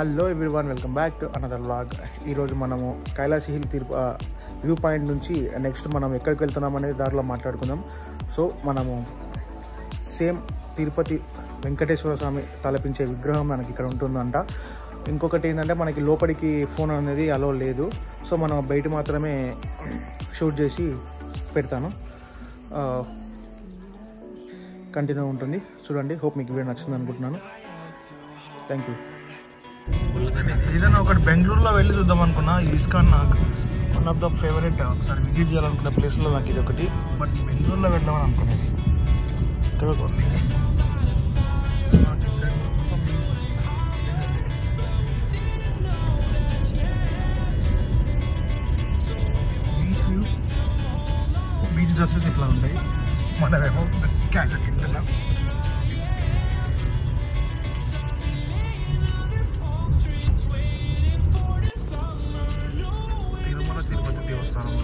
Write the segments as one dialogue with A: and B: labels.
A: Hello everyone, welcome back to another vlog. ఈరోజు మనము Kailasa hill view point నుంచి next మనం ఎక్కడికి వెళ్తున్నాం అనేది దారిలో మాట్లాడుకుందాం. సో మనము సేమ్ తిరుపతి వెంకటేశ్వర స్వామి తలపించే విగ్రహం మనకి ఇక్కడ ఉంటుందంట. ఇంకొకటి ఏంటంటే మనకి లోపలికి ఫోన్ అనేది అలో లేదు. సో మనం బయట మాత్రమే షూట్ చేసి పెడతాను. కంటిన్యూ ఉంటుంది, చూడండి. హోప్ మీకు వీడియో నచ్చింది అనుకుంటున్నాను. Thank you. ఏదైనా ఒకటి బెంగళూరులో వెళ్ళి చూద్దాం అనుకున్నా. ఇస్కాన్ నాకు వన్ ఆఫ్ ద ఫేవరెట్, ఒకసారి విజిట్ చేయాలనుకున్న ప్లేస్లో నాకు ఇది ఒకటి. బట్ బెంగళూరులో వెళ్దామని అనుకునేది. ఇక్కడ ఒక బీచ్ డ్రెస్సెస్ ఇట్లా ఉంటాయి. మనమేమో క్యాజువల్ వెళ్తున్నాం. తిరుపతి దేవస్థానం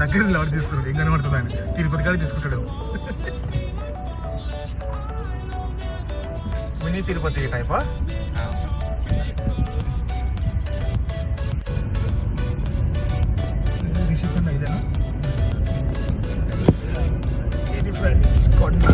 A: దగ్గర ఎవరు తీస్తున్నాడు, ఏం కనబడుతుందండి. తిరుపతి కాడ తీసుకుంటాడు. మినీ తిరుపతి టైపా? రిషికొండ ఇదేనా? ఇది ఫ్రెండ్స్ కొండ.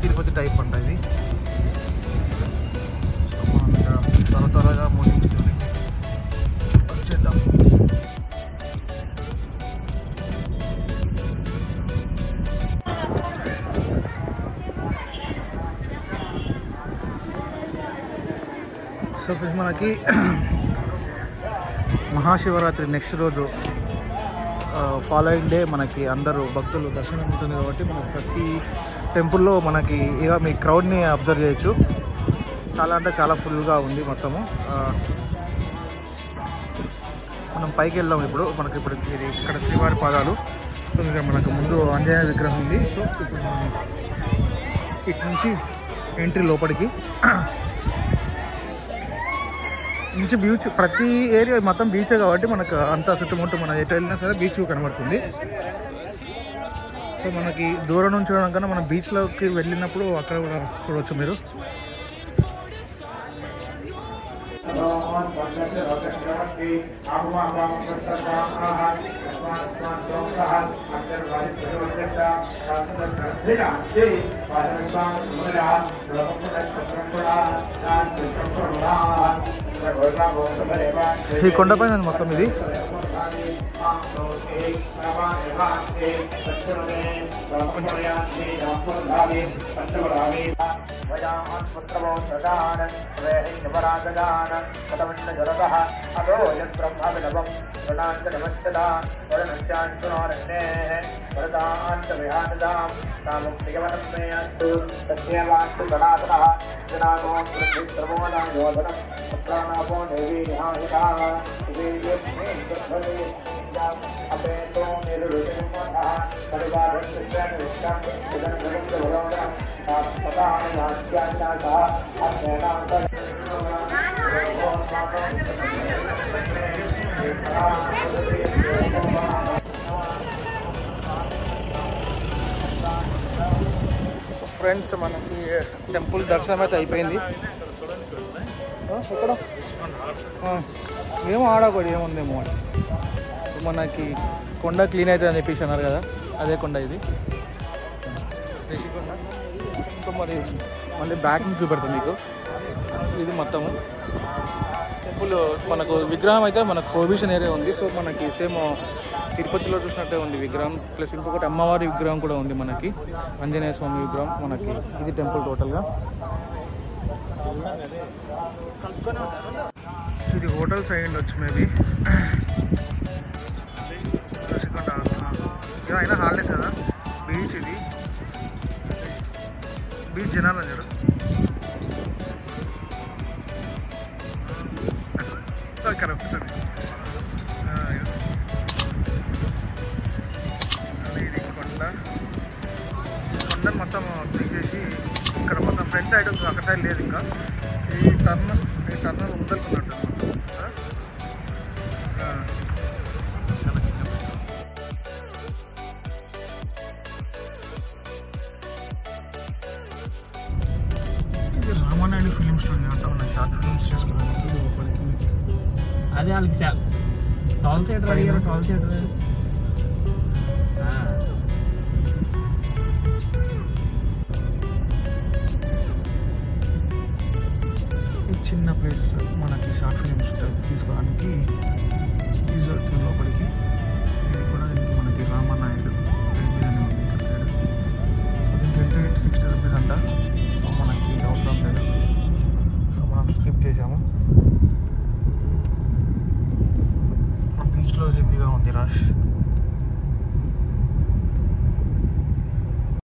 A: తిరుపతి టైప్ అంట ఇది. త్వరగా ముగించుకొని వచ్చేద్దాం. సో మనకి మహాశివరాత్రి నెక్స్ట్ రోజు ఫాలోయింగ్ డే మనకి అందరూ భక్తులు దర్శనం ఉంటుంది కాబట్టి మనకి ప్రతి టెంపుల్లో మనకి ఇక మీ క్రౌడ్ని అబ్జర్వ్ చేయొచ్చు. చాలా అంటే చాలా ఫుల్గా ఉంది మొత్తము. మనం పైకి వెళ్దాం ఇప్పుడు. మనకి ఇప్పుడు ఇక్కడ శ్రీవారి పాదాలు. సో ఇక్కడ మనకు ముందు ఆంజనేయ విగ్రహం ఉంది. సో ఇప్పుడు మనం ఇటు నుంచి ఎంట్రీ లోపలికి నుంచి బీచ్, ప్రతి ఏరియా మొత్తం బీచే కాబట్టి మనకు అంతా చుట్టుముట్టు మనం ఎటు వెళ్ళినా సరే బీచ్ కనబడుతుంది. సో మనకి దూరం నుంచి చూడడం కన్నా మనం బీచ్లోకి వెళ్ళినప్పుడు అక్కడ కూడా చూడవచ్చు మీరు. ఈ కొండపైన మొత్తం ఇది. సో ఫ్రెండ్స్ మనకి టెంపుల్ దర్శనం అయితే అయిపోయింది. ఎక్కడ ఏమో ఆడకూడదు, ఏముందేమో అని. మనకి కొండ క్లీన్ అవుతుంది అని చెప్పేసి అన్నారు కదా, అదే కొండ ఇది, రిషికొండ. సో మరి మళ్ళీ బ్యాక్ నుంచి చూపెడతాం మీకు. ఇది మొత్తము టెంపుల్. మనకు విగ్రహం అయితే మనకు ప్రొహిబిషన్ ఏరియా ఉంది. సో మనకి సేమ్ తిరుపతిలో చూసినట్టే ఉంది విగ్రహం. ప్లస్ ఇంకొకటి అమ్మవారి విగ్రహం కూడా ఉంది మనకి, ఆంజనేయ స్వామి విగ్రహం మనకి. ఇది టెంపుల్ టోటల్గా. ఇది హోటల్స్ అయ్యి ఉండొచ్చు మేబీ. అయినా హాలిడేస్ కదా. బీచ్ ఇది, బీచ్ జనాలు అన్నారు. ఇది కొండ. కొండను మొత్తం తీసేసి ఇక్కడ మొత్తం ఫ్రంట్ సైడ్ అక్కడ సైడ్ లేదు. ఇంకా ఈ టర్నర్ ముందలుకున్నట్టు ఇది రామానాయుడు ఫిలిం స్టూడియో అంట. మన షార్ట్ ఫిల్మ్స్ చేసుకోవడానికి లోపలికి
B: అదే వాళ్ళకి టాల్ సైడ్ అడిగారు. టాల్ సైడ్
A: చిన్న ప్లేస్ మనకి షార్ట్ ఫిల్మ్స్ తీసుకోవడానికి యూజ్ అవుతుంది లోపలికి.